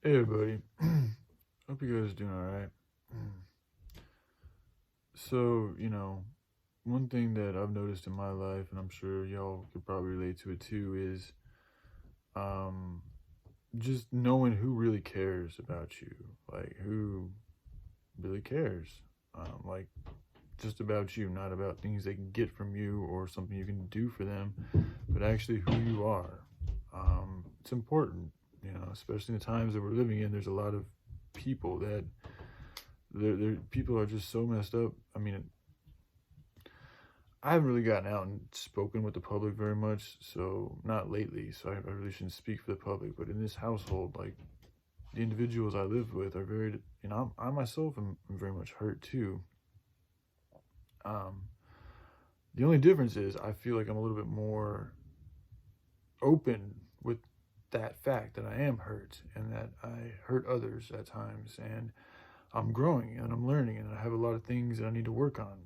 Hey everybody, hope you guys are doing alright. So, one thing that I've noticed in my life, and I'm sure y'all could probably relate to it too, is um, just knowing who really cares about you. Like, who really cares. Like, just about you, not about things they can get from you or something you can do for them, but actually who you are. It's important, especially in the times that we're living in. There's a lot of people that people are just so messed up. I mean, I haven't really gotten out and spoken with the public very much, so not lately. So I really shouldn't speak for the public. But in this household, like the individuals I live with are very, I myself am very much hurt too. Um, the only difference is I feel like I'm a little bit more open with that fact that I am hurt and that I hurt others at times, and I'm growing and I'm learning and I have a lot of things that I need to work on.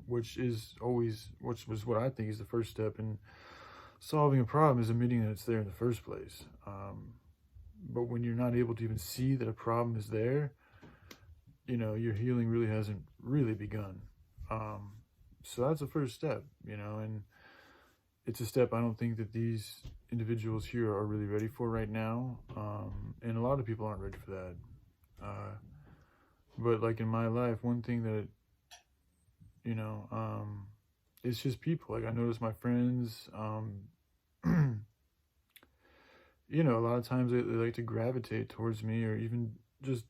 Which was what I think is the first step in solving a problem, is admitting that it's there in the first place. But when you're not able to even see that a problem is there, your healing really hasn't really begun. So that's the first step, and it's a step I don't think that these individuals here are really ready for right now. And a lot of people aren't ready for that. But like in my life, one thing that, it's just people. Like I notice my friends, a lot of times they like to gravitate towards me, or even just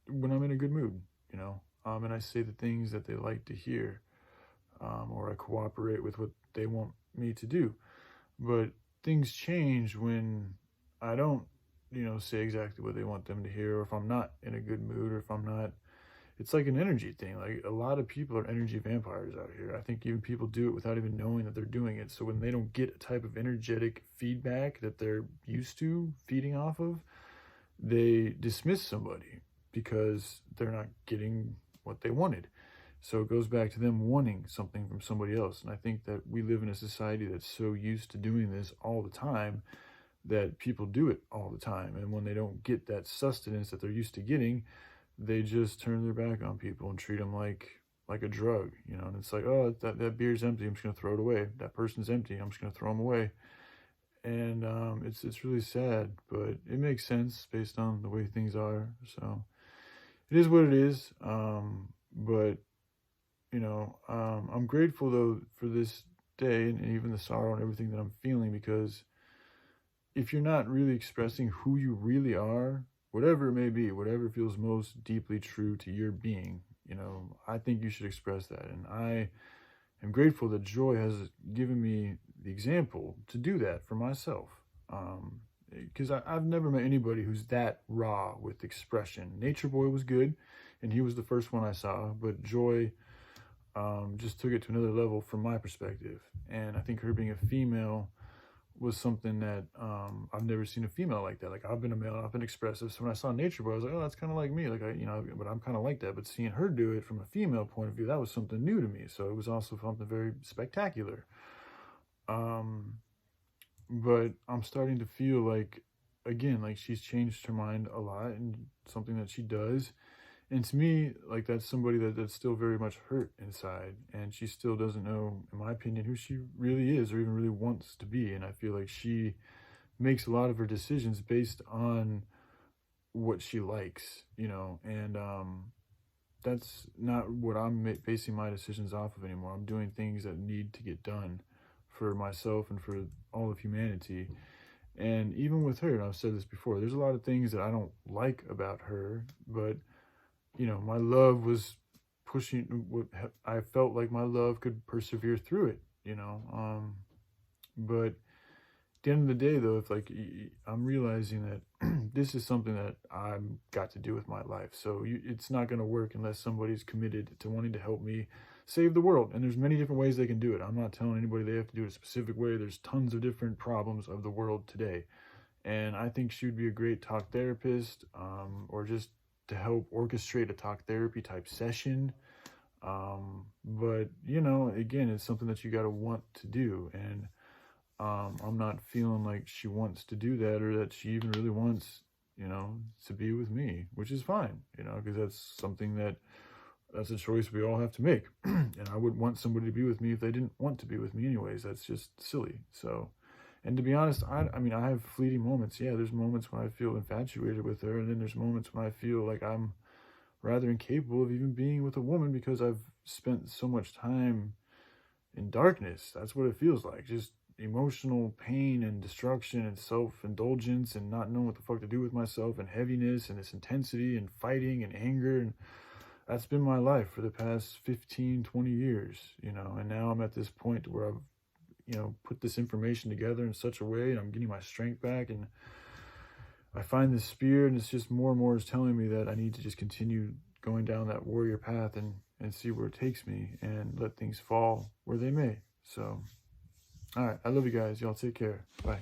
when I'm in a good mood, and I say the things that they like to hear, or I cooperate with what they want me to do. But things change when I don't, say exactly what they want them to hear, or if I'm not in a good mood, or if I'm not. It's like an energy thing. Like a lot of people are energy vampires out here. I think even people do it without even knowing that they're doing it. So when they don't get a type of energetic feedback that they're used to feeding off of, they dismiss somebody because they're not getting what they wanted. So it goes back to them wanting something from somebody else. And I think that we live in a society that's so used to doing this all the time that people do it all the time. And when they don't get that sustenance that they're used to getting, they just turn their back on people and treat them like a drug, and it's like, oh, that beer's empty, I'm just going to throw it away. That person's empty, I'm just going to throw them away. And it's really sad, but it makes sense based on the way things are. So it is what it is. But I'm grateful though for this day and even the sorrow and everything that I'm feeling, because if you're not really expressing who you really are, whatever it may be, whatever feels most deeply true to your being, I think you should express that. And I am grateful that Joy has given me the example to do that for myself. Because I've never met anybody who's that raw with expression. Nature Boy was good, and he was the first one I saw, but Joy just took it to another level from my perspective. And I think her being a female was something that I've never seen a female like that. Like I've been a male, I've been expressive. So when I saw Nature Boy, I was like, oh, that's kind of like me. Like but I'm kind of like that. But seeing her do it from a female point of view, that was something new to me. So it was also something very spectacular. But I'm starting to feel like, again, like she's changed her mind a lot, and something that she does. And to me, like that's somebody that's still very much hurt inside, and she still doesn't know, in my opinion, who she really is or even really wants to be. And I feel like she makes a lot of her decisions based on what she likes, and that's not what I'm basing my decisions off of anymore. I'm doing things that need to get done for myself and for all of humanity. And even with her, and I've said this before, there's a lot of things that I don't like about her, but my love was pushing what I felt like my love could persevere through it, but at the end of the day though, if like I'm realizing that this is something that I've got to do with my life. So it's not going to work unless somebody's committed to wanting to help me save the world. And there's many different ways they can do it. I'm not telling anybody they have to do it a specific way. There's tons of different problems of the world today. And I think she would be a great talk therapist, or just to help orchestrate a talk therapy type session. But again, it's something that you got to want to do. And I'm not feeling like she wants to do that, or that she even really wants you know, to be with me, which is fine, you know, because that's a choice we all have to make. And I wouldn't want somebody to be with me if they didn't want to be with me anyways. That's just silly. So, and to be honest, I mean, I have fleeting moments. Yeah, there's moments when I feel infatuated with her, and then there's moments when I feel like I'm rather incapable of even being with a woman because I've spent so much time in darkness. That's what it feels like. Just emotional pain and destruction and self-indulgence and not knowing what the fuck to do with myself and heaviness and this intensity and fighting and anger. And that's been my life for the past 15, 20 years, you know, and now I'm at this point where I've, you know, put this information together in such a way and I'm getting my strength back, and I find this spear, and it's just more and more is telling me that I need to just continue going down that warrior path and see where it takes me and let things fall where they may. So, all right. I love you guys. Y'all take care. Bye.